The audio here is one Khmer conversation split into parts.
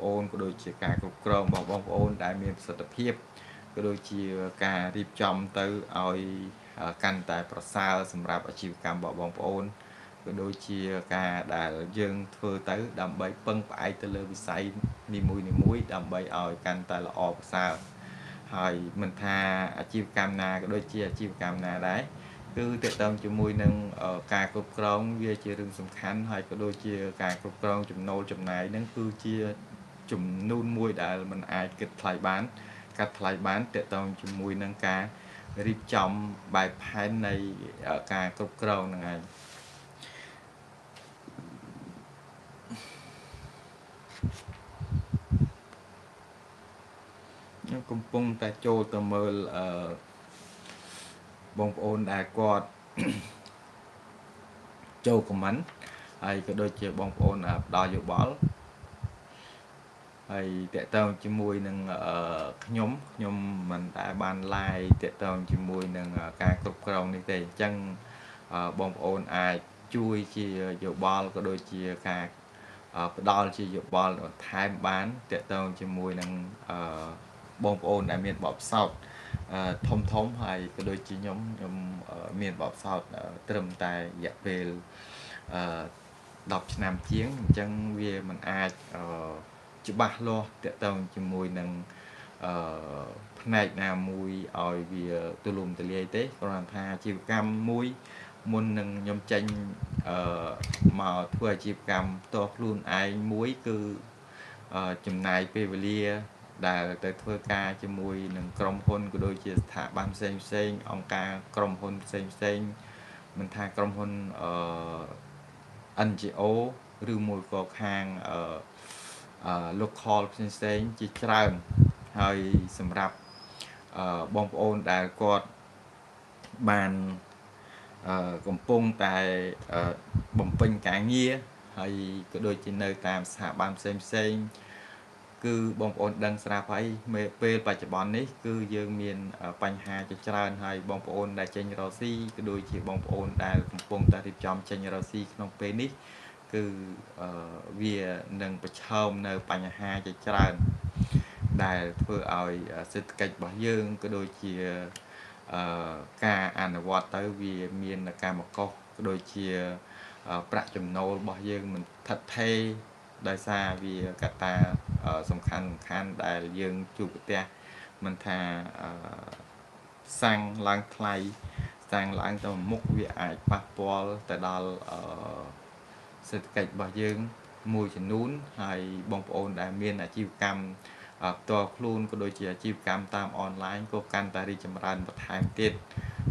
ប្អូនក៏ដូចជាការគ្រប់គ្រងរបស់បងប្អូនដែលមានប្រសិទ្ធភាពក៏ដូចជាការរៀបចំទៅឲ្យកាន់តែប្រសើរសម្រាប់អាជីវកម្មរបស់បងប្អូនក៏ដូចជាការដែលយើងធ្វើទៅដើម្បីពឹងផ្អែកទៅលើវិស័យនីមួយៗដើម្បីឲ្យកាន់តែល្អប្រសើរហើយមិនថាអាជីវកម្មណាក៏ដូចជាអាជីវកម្មណាដែរគឺតកតងជាមួយនឹងការគ្រប់គ្រងវាជារឿងសំខាន់ហើយក៏ដូចជាការគ្រប់គ្រងចំណូលចំណាយនឹងគឺជាចំនួនមួយដែលมันអាចគិតថ្លៃបានកាត់ថ្លៃបានតកតងជាមួយនឹងការរៀបចំបែបផែននៃការគ្រប់គ្រងហ្នឹងឯងខ្ញុំកំពុងតែចូលទៅមើលបងប្អូនដែលគាត់ចូលខមមិនហើយក៏ដូចជាបងប្អូនផ្ដល់យោបល់ហើយតកតងជាមួយនឹងខ្ញុំមិនដែលបាន live តកតងជាមួយនឹងការគ្រប់គ្រងនេះទេអញ្ចឹងបងប្អូនអាចជួយជាយោបល់ក៏ដូចជាការផ្ដល់ជាយោបល់បន្ថែមបានតកតងជាមួយនឹងបងប្អូនដែលមានបទពិសោធន៍ធំហើយក៏ដូចជាខ្ញុំមានបទពិសោធន៍ត្រឹមតែរយៈពេល10ឆ្នាំជាងអញ្ចឹងវាមិនអាចច្បាស់លាស់តកតងជាមួយនឹងផ្នែកណាមួយឲ្យវាទូលំទូលាយទេគ្រាន់ថាអាជីវកម្មមួយមុននឹងខ្ញុំចេញមកធ្វើអាជីវកម្មផ្ទាល់ខ្លួនឯងមួយគឺចំណាយពេលវេលាដែលទៅធ្វើការជាមួយនឹងក្រុមហ៊ុនក៏ដូចជាស្ថាប័នផ្សេងអង្គការក្រុមហ៊ុនផ្សេងមិនថាក្រុមហ៊ុនNGO ឬមួយក៏ខាងlocal ផ្សេងជាច្រើនហើយសម្រាប់បងប្អូនដែលគាត់បានកំពុងតែបំពេញការងារហើយក៏ដូចជានៅតាមស្ថាប័នផ្សេងគឺបងប្អូនដឹងស្រាប់ហើយពេលបច្ចុប្បន្ននេះគឺយើងមានបញ្ហាជាច្រើនហើយបងប្អូនដែលចេញរកស៊ីក៏ដូចជាបងប្អូនដែលកំពុងតែរៀបចំចេញរកស៊ីក្នុងពេលនេះគឺវានឹងប្រឈមនៅបញ្ហាជាច្រើនដែលធ្វើឲ្យសេដ្ឋកិច្ចរបស់យើងក៏ដូចជាការអនុវត្តទៅវាមានកម្មកុសក៏ដូចជាប្រាក់ចំណូលរបស់យើងមិនថិតថេរដោយសារវាកត្តាសំខាន់ដែលយើងជួបប្រទះមិនថាសាំងឡើងថ្លៃសាំងឡើងទៅមុខវាអាចប៉ះពាល់ទៅដល់សេដ្ឋកិច្ចរបស់យើងមួយចំនួនហើយបងប្អូនដែលមានអាជីវកម្មផ្ទាល់ខ្លួនក៏ដូចជាអាជីវកម្មតាមអនឡាញក៏កាន់តែរីកចម្រើនបន្ថែមទៀត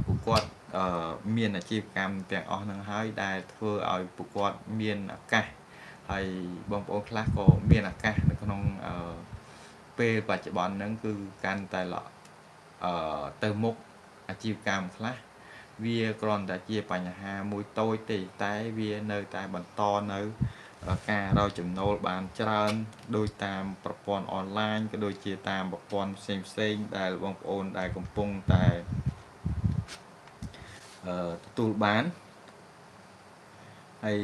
ពួកគាត់មានអាជីវកម្មទាំងអស់ហ្នឹងហើយដែលធ្វើឲ្យពួកគាត់មានឱកាសហើយបងប្អូនខ្លះក៏មានឱកាសនៅក្នុងពេលបច្ចុប្បន្នហ្នឹងគឺកាន់តែទៅមុខអាជីវកម្មខ្លះវាគ្រាន់តែជាបញ្ហាមួយតូចទេតែវានៅតែបន្តនៅការរកចំណូលបានច្រើនដោយតាមប្រព័ន្ធអនឡាញក៏ដូចជាតាមប្រព័ន្ធផ្សេងដែលបងប្អូនដែលកំពុងតែទទួលបានហើយ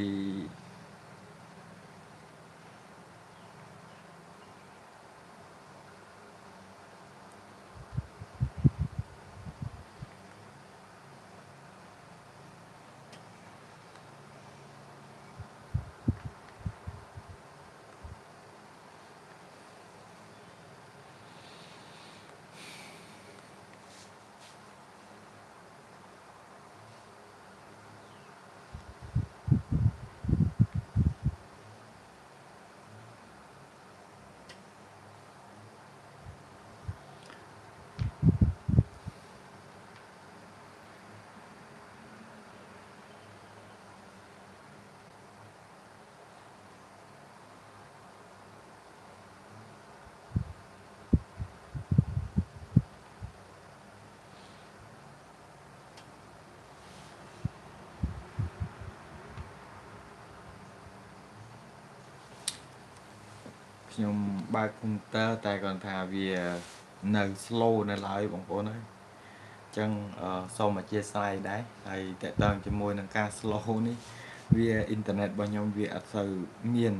ខ្ញុំបើក computer តែគាត់ថាវានៅ slow នៅឡើយបងប្អូនហើយអញ្ចឹងសូមអធិស្ឋានដែរហើយតកតងជាមួយនឹងការ slow នេះវាអ៊ីនធឺណិតរបស់ខ្ញុំវាអត់សូវមាន